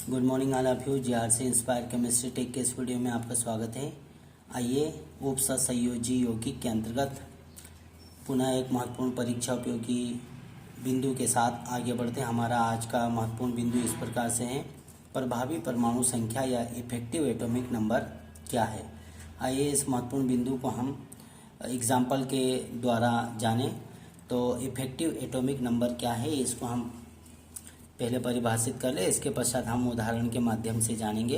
Good morning all of you. GRC inspire chemistry tech के इस video में आपका स्वागत है। आइए उपसंयोजी यौगिक के अंतर्गत पुनः एक महत्वपूर्ण परीक्षा उपयोगी बिंदु के साथ आगे बढ़ते हैं। हमारा आज का महत्वपूर्ण बिंदु इस प्रकार से है, प्रभावी परमाणु संख्या या इफेक्टिव एटॉमिक नंबर क्या है। आइए इस महत्वपूर्ण बिंदु को हम एग्जाम्पल के द्वारा जानें। तो इफेक्टिव एटॉमिक नंबर क्या है, इसको हम पहले परिभाषित कर ले, इसके पश्चात हम उदाहरण के माध्यम से जानेंगे।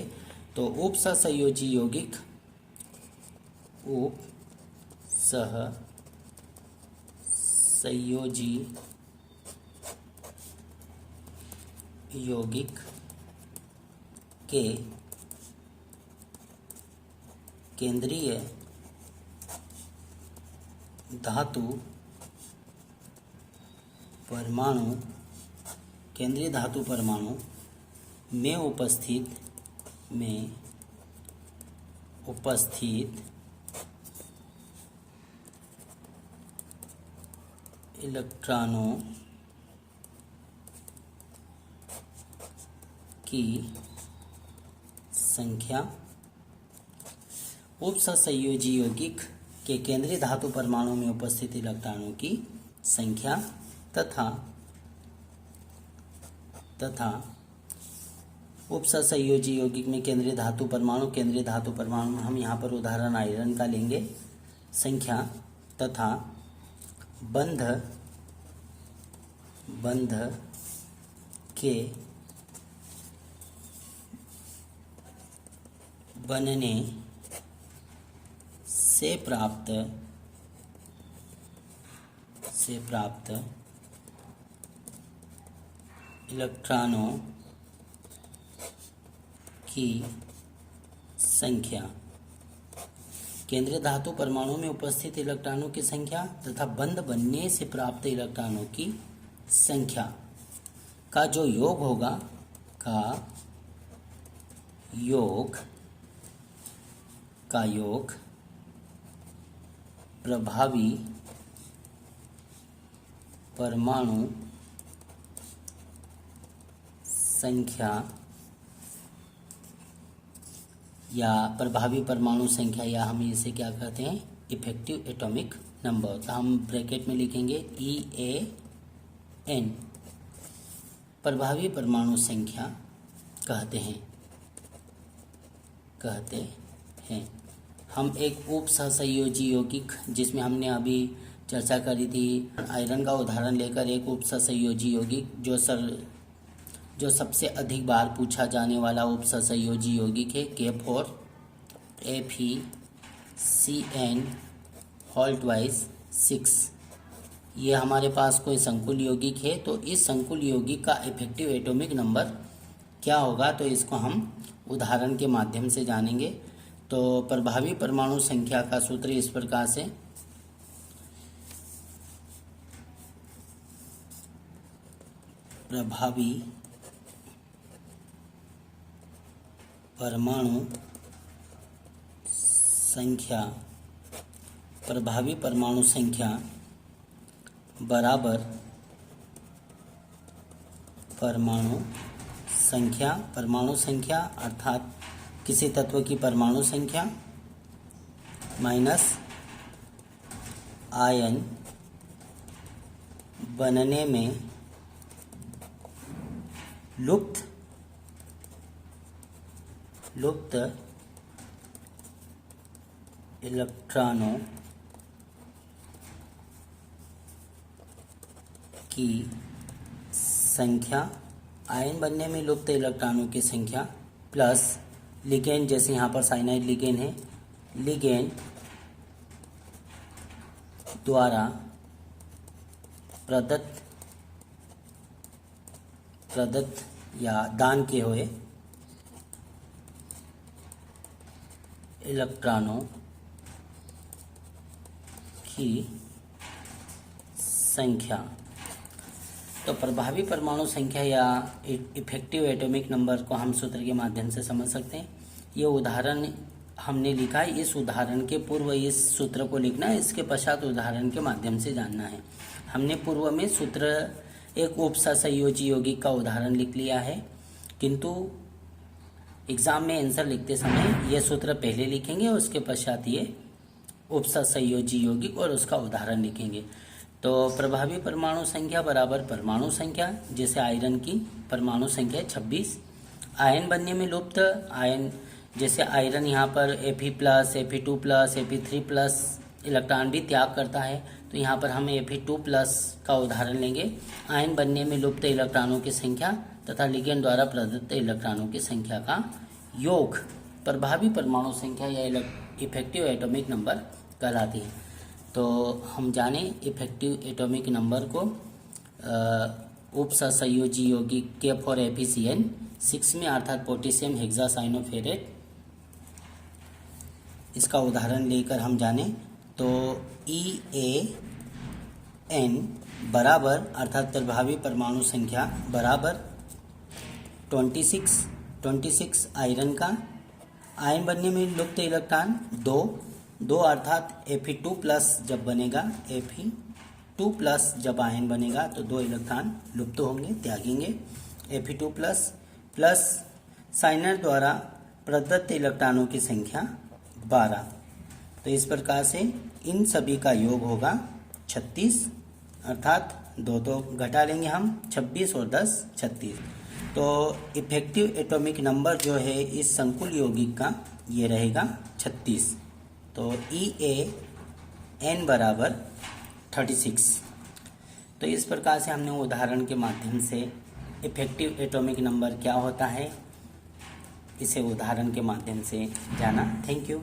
तो उपसंयोजी यौगिक के केंद्रीय धातु परमाणु में उपस्थित इलेक्ट्रॉनों की संख्या। उपसंयोजी यौगिक के केंद्रीय धातु परमाणु में उपस्थित इलेक्ट्रॉनों की संख्या तथा उपसंयोजी यौगिक में केंद्रीय धातु परमाणु में हम यहाँ पर उदाहरण आयरन का लेंगे, संख्या तथा बंध के बनने से प्राप्त इलेक्ट्रॉनों की संख्या। केंद्रीय धातु परमाणु में उपस्थित इलेक्ट्रॉनों की संख्या तथा बंध बनने से प्राप्त इलेक्ट्रॉनों की संख्या का जो योग होगा का योग प्रभावी परमाणु संख्या या हम इसे क्या कहते हैं, इफेक्टिव एटॉमिक नंबर। तो हम ब्रैकेट में लिखेंगे EAN, प्रभावी परमाणु संख्या कहते हैं। हम एक उपसंयोजी यौगिक जिसमें हमने अभी चर्चा करी थी आयरन का उदाहरण लेकर, एक उपसंयोजी यौगिक जो सबसे अधिक बार पूछा जाने वाला उपसंयोजी यौगिक है K4 FeCN2 ये हमारे पास कोई संकुल यौगिक है। तो इस संकुल यौगिक का इफेक्टिव एटॉमिक नंबर क्या होगा, तो इसको हम उदाहरण के माध्यम से जानेंगे। तो प्रभावी परमाणु संख्या का सूत्र इस प्रकार से, प्रभावी परमाणु संख्या बराबर परमाणु संख्या अर्थात किसी तत्व की परमाणु संख्या माइनस आयन बनने में लुप्त इलेक्ट्रॉनों की संख्या, आयन बनने में लुप्त इलेक्ट्रॉनों की संख्या प्लस लिगेंड, जैसे यहाँ पर साइनाइड लिगेंड है, लिगेंड द्वारा प्रदत्त या दान किए हुए इलेक्ट्रॉनों की संख्या। तो प्रभावी परमाणु संख्या या इफेक्टिव एटॉमिक नंबर को हम सूत्र के माध्यम से समझ सकते हैं। ये उदाहरण हमने लिखा है, इस उदाहरण के पूर्व इस सूत्र को लिखना है, इसके पश्चात उदाहरण के माध्यम से जानना है। हमने पूर्व में सूत्र एक उपसंयोजी यौगिक का उदाहरण लिख लिया है, किंतु एग्ज़ाम में आंसर लिखते समय ये सूत्र पहले लिखेंगे, उसके पश्चात ये उपसर्ग संयोजी यौगिक और उसका उदाहरण लिखेंगे। तो प्रभावी परमाणु संख्या बराबर परमाणु संख्या, जैसे आयरन की परमाणु संख्या 26। आयन बनने में लुप्त आयन, जैसे आयरन यहाँ पर Fe+, Fe2+, Fe3+ इलेक्ट्रॉन भी त्याग करता है, तो यहाँ पर हम Fe2+ का उदाहरण लेंगे। आयन बनने में लुप्त इलेक्ट्रॉनों की संख्या तथा लिगेंड द्वारा प्रदत्त इलेक्ट्रॉनों की संख्या का योग प्रभावी परमाणु संख्या या इफेक्टिव एटॉमिक नंबर कहलाती है। तो हम जाने इफेक्टिव एटॉमिक नंबर को उपसहसंयोजी यौगिक K4FeCN6 में अर्थात पोटेशियम हेक्सासाइनोफेरेट, इसका उदाहरण लेकर हम जाने तो EAN बराबर अर्थात प्रभावी परमाणु संख्या बराबर 26 आयरन का, आयन बनने में लुप्त इलेक्ट्रॉन 2 अर्थात Fe2+ जब बनेगा, Fe2+ जब आयन बनेगा तो 2 इलेक्ट्रॉन लुप्त होंगे, त्यागेंगे। Fe2+ प्लस साइनर द्वारा प्रदत्त इलेक्ट्रॉनों की संख्या 12। तो इस प्रकार से इन सभी का योग होगा 36, अर्थात 2 घटा लेंगे हम, 26 और 10 36। तो इफेक्टिव एटॉमिक नंबर जो है इस संकुल यौगिक का ये रहेगा 36। तो EAN बराबर 36। तो इस प्रकार से हमने उदाहरण के माध्यम से इफेक्टिव एटॉमिक नंबर क्या होता है इसे उदाहरण के माध्यम से जाना। Thank you.